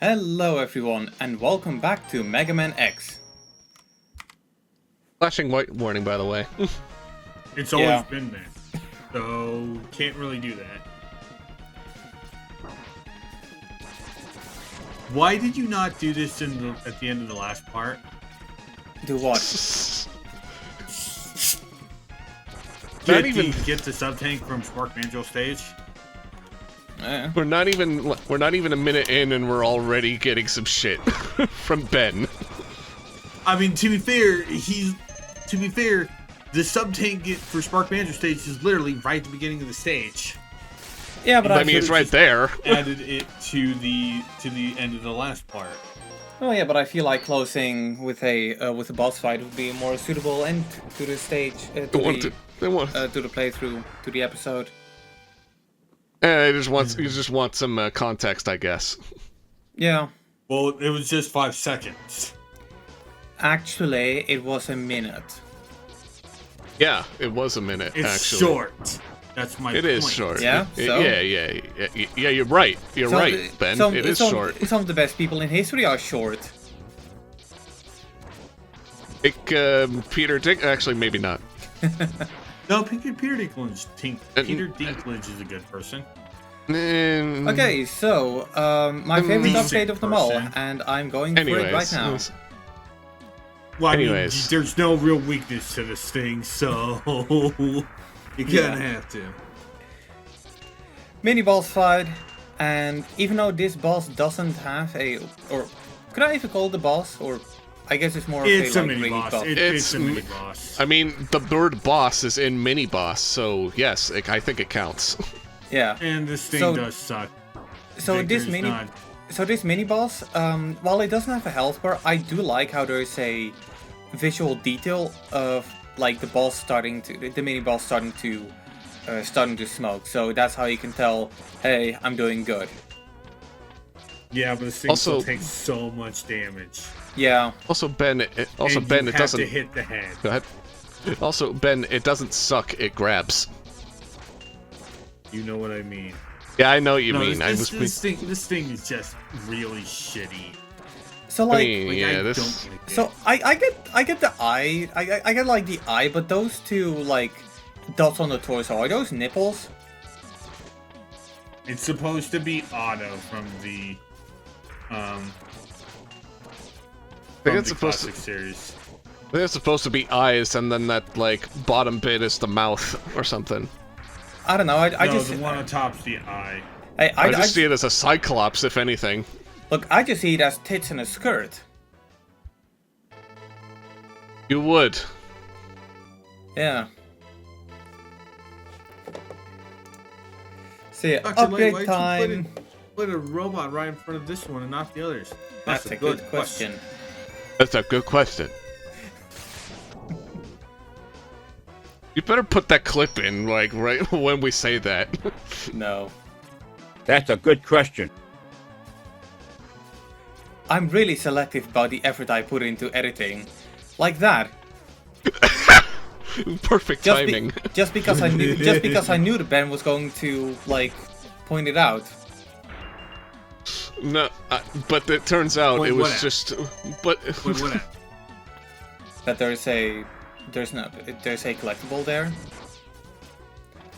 Hello everyone, and welcome back to Mega Man X. Flashing white warning, by the way. It's always been there, so can't really do that. Why did you not do this at the end of the last part? Do what? Get the sub-tank from Spark Banjo stage? We're not even a minute in, and we're already getting some shit from Ben. I mean, to be fair, the sub-tank for Spark Banjo stage is literally right at the beginning of the stage. Yeah, but I mean, it's right there. Added it to the end of the last part. Oh yeah, but I feel like closing with a boss fight would be a more suitable end to the stage, to the playthrough, to the episode. You just want some context, I guess. Yeah. Well, it was just 5 seconds. Actually, it was a minute. Yeah, it was a minute. It's short. That's my point. It is short. Yeah. So? Yeah. You're right. You're right, Ben. It is short. Some of the best people in history are short. Like Peter Dick. Actually, maybe not. No, Peter Dinklage is a good person. Okay, so my favorite update of them all, and I'm going for it right now. Well, anyways, there's no real weakness to this thing, so you're gonna have to. Mini boss fight, and even though this boss doesn't have or could I even call it the boss, or I guess it's more of a mini boss. It's a mini boss. I mean, the word boss is in mini boss, so yes, I think it counts. Yeah. And this thing does suck. So this mini boss, while it doesn't have a health bar, I do like how there's a visual detail of like the mini boss starting to smoke. So that's how you can tell, hey, I'm doing good. Yeah, but this thing still takes so much damage. Yeah. Also, Ben. It doesn't. To hit the head. Go ahead. Also, Ben, it doesn't suck. It grabs. You know what I mean. Yeah, I know what you mean. This thing is just really shitty. So like, I get the eye. I get like the eye, but those two like dots on the torso, are those nipples? It's supposed to be auto from the classic series. I think it's supposed to be eyes, and then that like bottom bit is the mouth or something. I don't know. The one on top's the eye. I just see it as a cyclops, if anything. Look, I just see it as tits and a skirt. You would. Yeah. See, upgrade time. Put a robot right in front of this one and not the others. That's a good question. That's a good question. You better put that clip in, like, right when we say that. No. That's a good question. I'm really selective about the effort I put into editing. Like that. Perfect timing. Just because I knew that Ben was going to, like, point it out. No, but it turns out it was just... But... That there's a collectible there.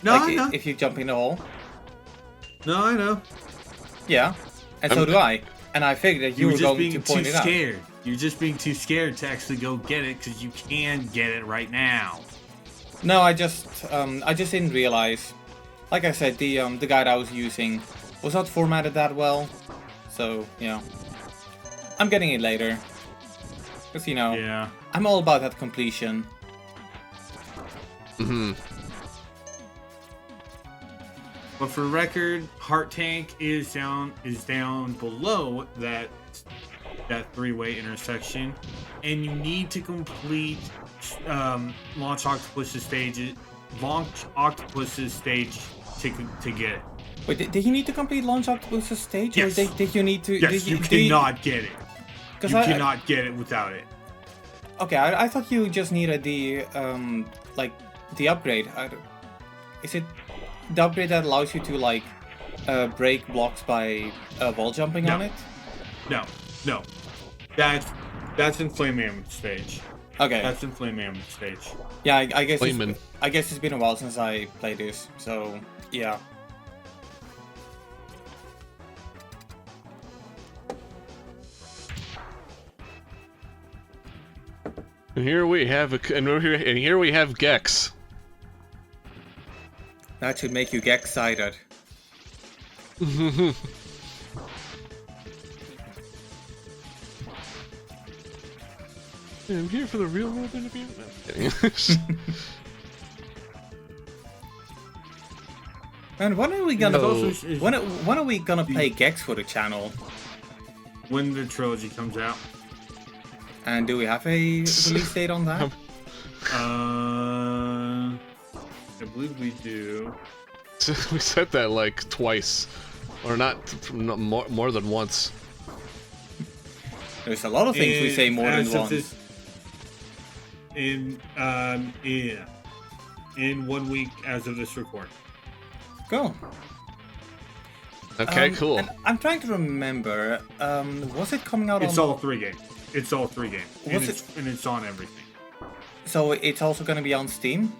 No, like I know. If you jump in the hole. No, I know. Yeah, and so do I. And I figured that you were going to point it out. You're just being too scared to actually go get it, because you can get it right now. No, I just didn't realize. Like I said, the guide I was using was not formatted that well, so I'm getting it later. Because yeah. I'm all about that completion. But for record, Heart Tank is down below that 3-way intersection, and you need to complete Launch Octopus's stage to get it. Wait, did you need to complete Launch Octopus's stage? Yes. Or did you need to? Yes, you cannot get it. You cannot get it without it. Okay, I thought you just needed the the upgrade. Is it the upgrade that allows you to like break blocks by wall jumping on it? No. That's in Flame Mammoth stage. Okay. That's in Flame Mammoth stage. Yeah, I guess Flamin'. I guess it's been a while since I played this, so yeah. And here we have here we have Gex. That should make you get excited. I'm here for the real world interview. No, I'm kidding. And when are we gonna No. when are we gonna play Gex for the channel? When the trilogy comes out. And do we have a release date on that? I believe we do. We said that like twice, or not more than once. There's a lot of things we say more than as of once. this- In 1 week as of this record. Cool. Okay, cool. And I'm trying to remember. Was it coming out It's on? all 3 games. It's all 3 games. And it's on everything. So it's also gonna be on Steam.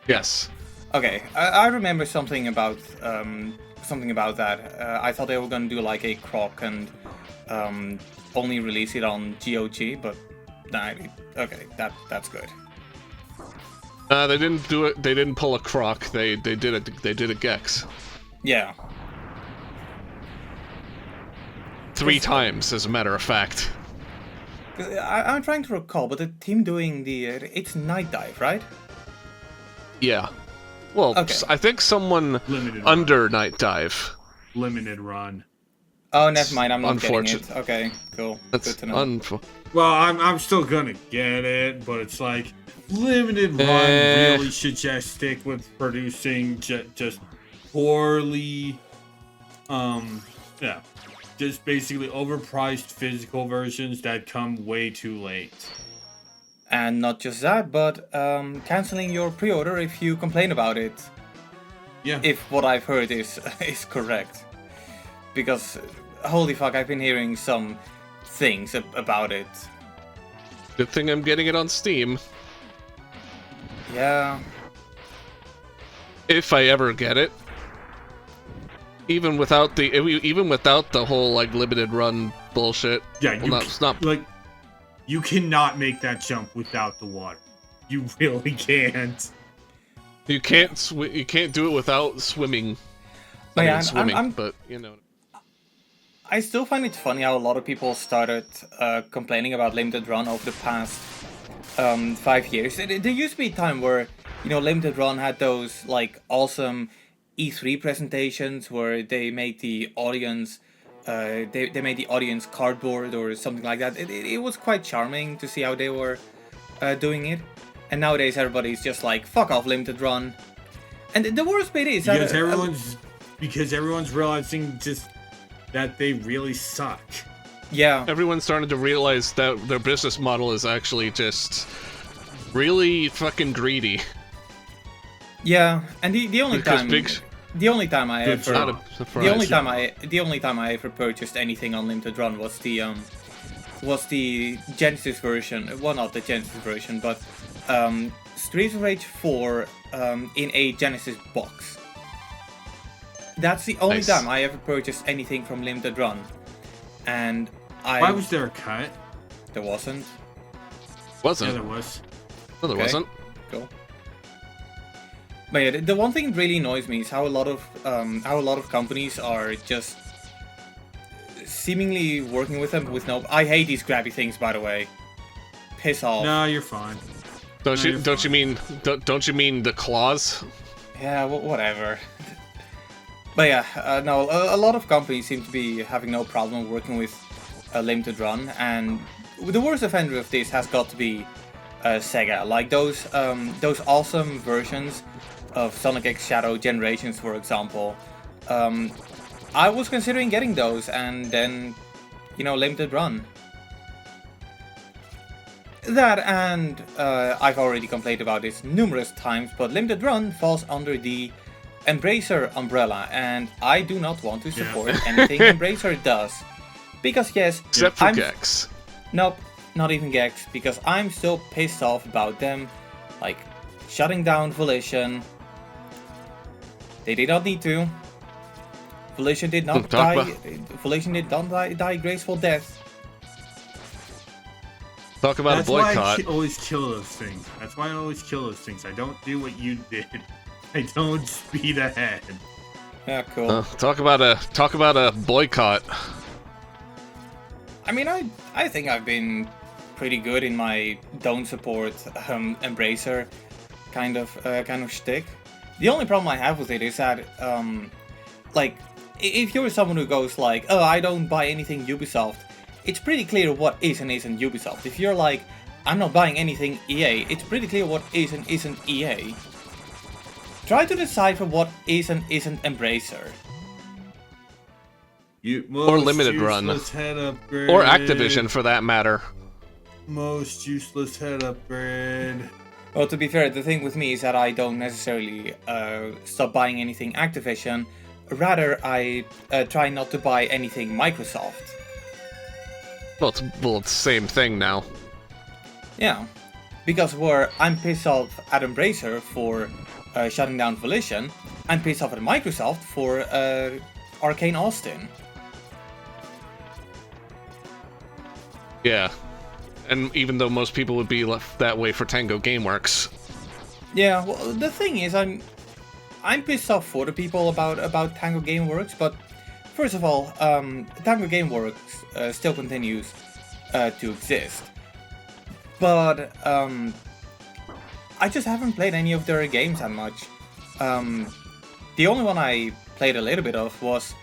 Yes. Okay, I remember something about that. I thought they were gonna do like a croc and only release it on GOG, but nah, okay, that's good. They didn't do it. They didn't pull a croc. They did a Gex. Yeah. 3 times, as a matter of fact. I'm trying to recall, but the team doing it's Night Dive, right? Yeah. Well, Okay. I think someone Limited under Night Dive. Limited run. Oh, never mind. I'm not getting Unfortunate. it. Okay, cool. That's Good to know. Well, I'm still gonna get it, but it's like limited run really should just stick with producing just poorly, yeah, just basically overpriced physical versions that come way too late. And not just that, but canceling your pre-order if you complain about it. Yeah. If what I've heard is correct. Because, holy fuck, I've been hearing some things about it. Good thing I'm getting it on Steam. Yeah. If I ever get it. Even without the whole like limited run bullshit. Yeah, Well, it's not. like you cannot make that jump without the water. You really can't. You can't do it without swimming. But yeah, swimming, but you know. I still find it funny how a lot of people started complaining about limited run over the past 5 years. There used to be a time where, you know, limited run had those like awesome E3 presentations where they made the audience they made the audience cardboard or something like that. It was quite charming to see how they were doing it. And nowadays everybody's just like, fuck off limited run. And the worst bit is because everyone's realizing just that they really suck. Yeah. Everyone's starting to realize that their business model is actually just really fucking greedy. Yeah, and the only Because time big- the only time I Good ever job. Not a surprise. the only time I ever purchased anything on limited run was the Genesis version. Well, not the Genesis version, but Streets of Rage 4 in a Genesis box. That's the only Nice. time I ever purchased anything from limited run, and Why was there a cut? there wasn't. Wasn't. Yeah, there was. No, there Okay. wasn't. Cool. But yeah, the one thing that really annoys me is how a lot of companies are just seemingly working with them with no. I hate these grabby things, by the way. Piss off. No, you're fine. Don't No, you? you're Don't you mean the claws? Yeah, whatever. But yeah, no, a lot of companies seem to be having no problem working with a limited run, and the worst offender of this has got to be Sega. Like those awesome versions of Sonic X Shadow Generations, for example. I was considering getting those, and then, you know, limited run. That, and I've already complained about this numerous times, but limited run falls under the Embracer umbrella, and I do not want to support anything Embracer does, Because yes, Except for Gex. Nope, not even Gex, because I'm still pissed off about them, like, shutting down Volition. They did not need to. Volition did not die. Volition did not die a graceful death. Talk about a boycott. That's why I always kill those things. That's why I always kill those things. I don't do what you did. I don't speed ahead. Yeah, cool. Talk about a boycott. I mean, I think I've been pretty good in my don't support Embracer kind of shtick. The only problem I have with it is that like, if you're someone who goes like, oh, I don't buy anything Ubisoft, it's pretty clear what is and isn't Ubisoft. If you're like, I'm not buying anything EA, it's pretty clear what is and isn't EA. Try to decipher what is and isn't Embracer. Or Limited Run. Or Activision, for that matter. Most useless head upgrade. Well, to be fair, the thing with me is that I don't necessarily stop buying anything Activision. Rather, I try not to buy anything Microsoft. Well, it's the same thing now. Yeah, because where I'm pissed off at Embracer for shutting down Volition, I'm pissed off at Microsoft for Arcane Austin. Yeah, and even though most people would be left that way for Tango Gameworks. Yeah, well, the thing is, I'm pissed off for the people about Tango Gameworks, but first of all, Tango Gameworks still continues to exist. But I just haven't played any of their games that much. The only one I played a little bit of was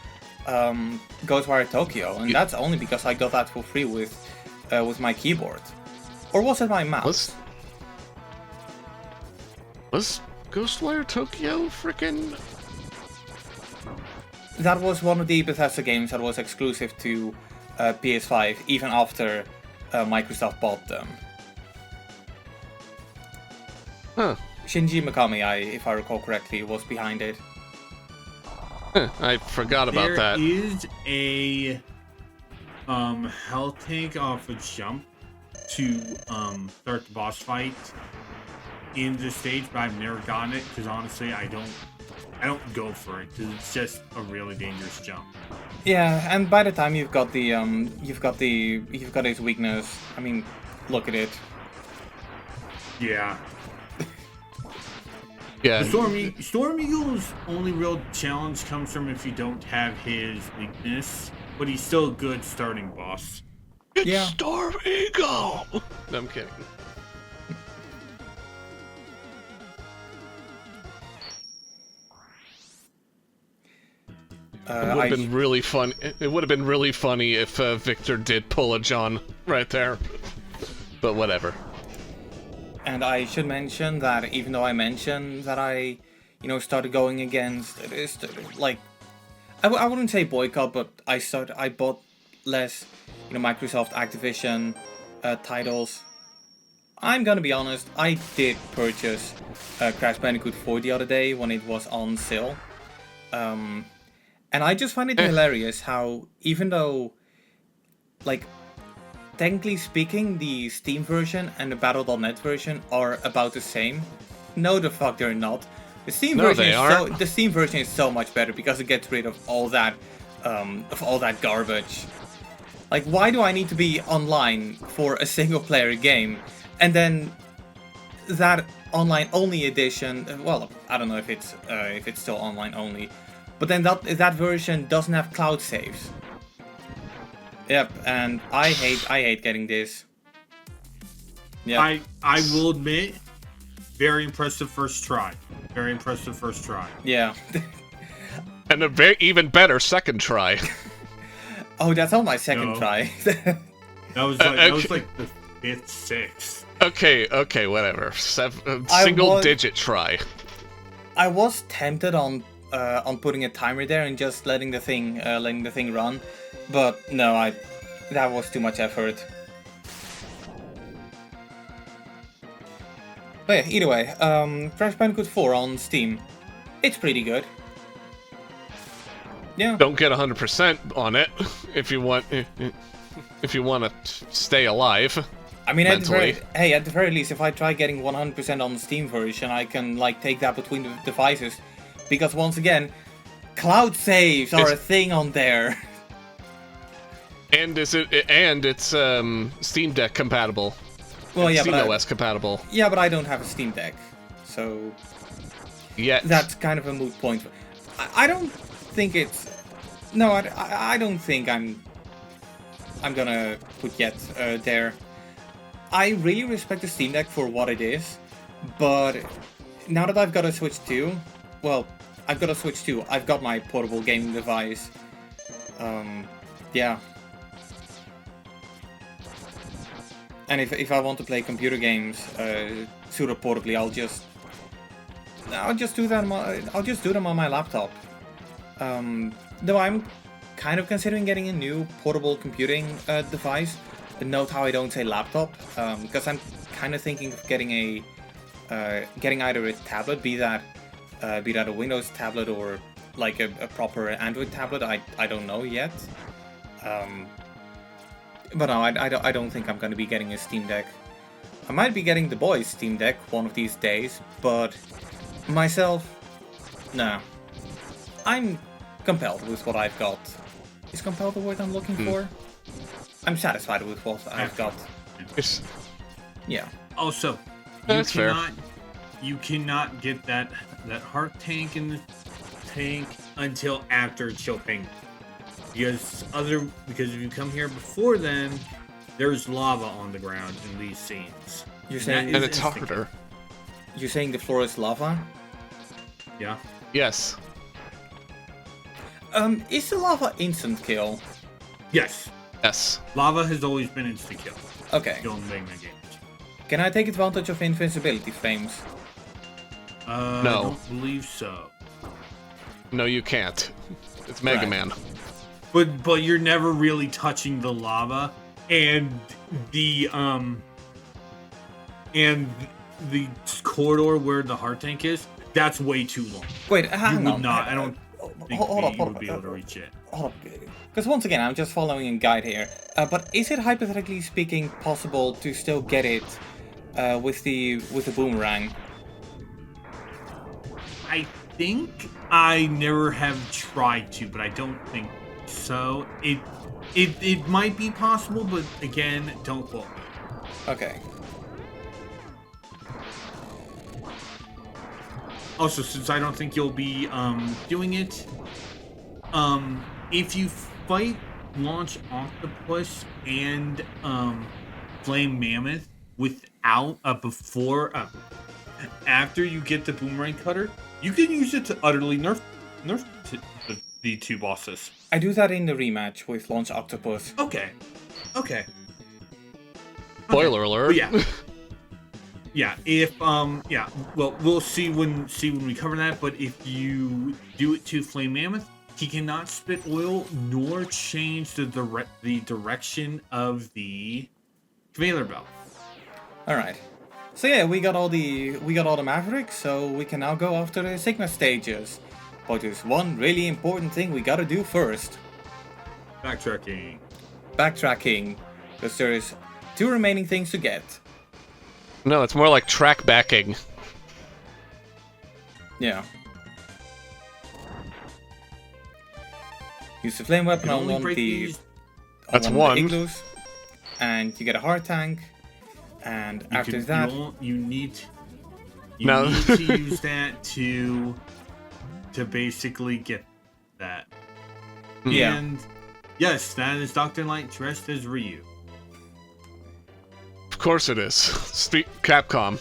Ghostwire Tokyo, and that's only because I got that for free with my keyboard. Or was it my mouse? Was Ghostwire Tokyo frickin'? That was one of the Bethesda games that was exclusive to PS5, even after Microsoft bought them. Huh. Shinji Mikami, if I recall correctly, was behind it. I forgot about that. There is a health tank off a jump to start the boss fight in the stage, but I've never gotten it because honestly I don't go for it because it's just a really dangerous jump. Yeah, and by the time you've got his weakness, I mean, look at it. Yeah. Yeah. Storm Eagle's only real challenge comes from if you don't have his weakness, but he's still a good starting boss. It's Storm Eagle! No, I'm kidding. It would have been really fun. It would have been really funny if Victor did pull a John right there. But whatever. And I should mention that even though I mentioned that I, started going against this, like, I wouldn't say boycott, but I bought less, Microsoft, Activision titles. I'm gonna be honest, I did purchase Crash Bandicoot 4 the other day when it was on sale. And I just find it hilarious how, even though, like, technically speaking, the Steam version and the Battle.net version are about the same. No, the fuck they're not. The Steam version is so much better because it gets rid of all that garbage. Like, why do I need to be online for a single-player game, and then that online-only edition? Well, I don't know if it's still online-only, but then that version doesn't have cloud saves. Yep, and I hate getting this. Yeah. I will admit, very impressive first try. Very impressive first try. Yeah. And a even better second try. Oh, that's on my second try. That was like the fifth, sixth. Okay, whatever. Single-digit try. I was tempted on putting a timer there and just letting the thing run. But no, that was too much effort. But yeah, either way, Crash Bandicoot 4 on Steam, it's pretty good. Yeah. Don't get 100% on it if you want to stay alive. I mean, at the, mentally. at the very least, if I try getting 100% on the Steam version, I can like take that between the devices, because once again, cloud saves are a thing on there. And it's Steam Deck compatible. Well, yeah, Steam but OS compatible. Yeah, but I don't have a Steam Deck, so Yet. that's kind of a moot point. I don't think it's. No, I don't think I'm gonna put yet there. I really respect the Steam Deck for what it is, but now that I've got a Switch 2, well, I've got a Switch 2, I've got my portable gaming device. Yeah. And if I want to play computer games pseudo portably, I'll just do that. I'll just do them on my laptop. Though I'm kind of considering getting a new portable computing device. Note how I don't say laptop, because I'm kind of thinking of getting either a tablet, be that a Windows tablet or like a proper Android tablet. I don't know yet. But no, I don't think I'm going to be getting a Steam Deck. I might be getting the boys' Steam Deck one of these days, but myself, nah. I'm compelled with what I've got. Is compelled the word I'm looking for? I'm satisfied with what I've got. Yeah. Also, That's fair. You cannot get that heart tank in the tank until after Chilping. Because if you come here before then, there's lava on the ground in these scenes. You're saying, and it's harder. You're saying the floor is lava? Yeah. Yes. Is the lava instant kill? Yes. Yes. Lava has always been instant kill. Okay. Kill in Mega games. Can I take advantage of invincibility frames? No. I don't believe so. No, you can't. It's Mega Right. Man. But you're never really touching the lava, and the corridor where the heart tank is. That's way too long. Wait, You hang on. would not. I don't think you would be able to reach it. Because once again, I'm just following a guide here. But is it hypothetically speaking possible to still get it with the boomerang? I think I never have tried to, but I don't think so. It might be possible, but again, don't quote me. Okay. Also, since I don't think you'll be doing it, if you fight Launch Octopus and Flame Mammoth without after you get the Boomerang Cutter, you can use it to utterly nerf the two bosses. I do that in the rematch with Launch Octopus. Okay. Spoiler alert. But yeah. Yeah, well, we'll see when we cover that, but if you do it to Flame Mammoth, he cannot spit oil nor change the direction of the conveyor belt. All right. So yeah, we got all the Mavericks, so we can now go after the Sigma stages. But there's one really important thing we gotta do first. Backtracking, because there's 2 remaining things to get. No, it's more like track backing. Yeah. Use the flame weapon on one of the igloos, and you get a heart tank. And after that, you need to use that to basically get that. Yeah. And yes, that is Dr. Light dressed as Ryu. Of course it is. Capcom.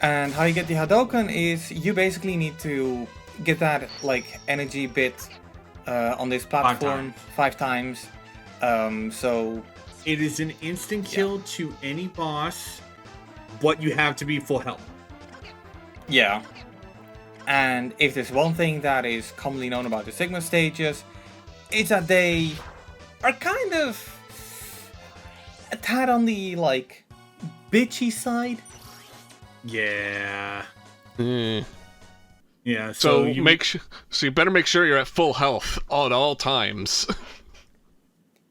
And how you get the Hadoken is you basically need to get that like energy bit on this platform 5 times. So it is an instant kill to any boss, but you have to be full health. Yeah. And if there's one thing that is commonly known about the Sigma stages, it's that they are kind of a tad on the like bitchy side. Yeah. Yeah. So you better make sure you're at full health at all times.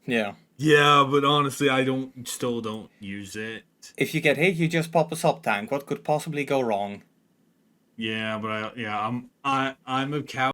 Yeah. Yeah, but honestly, I still don't use it. If you get hit, you just pop a sub tank. What could possibly go wrong? Yeah, but I'm a cow.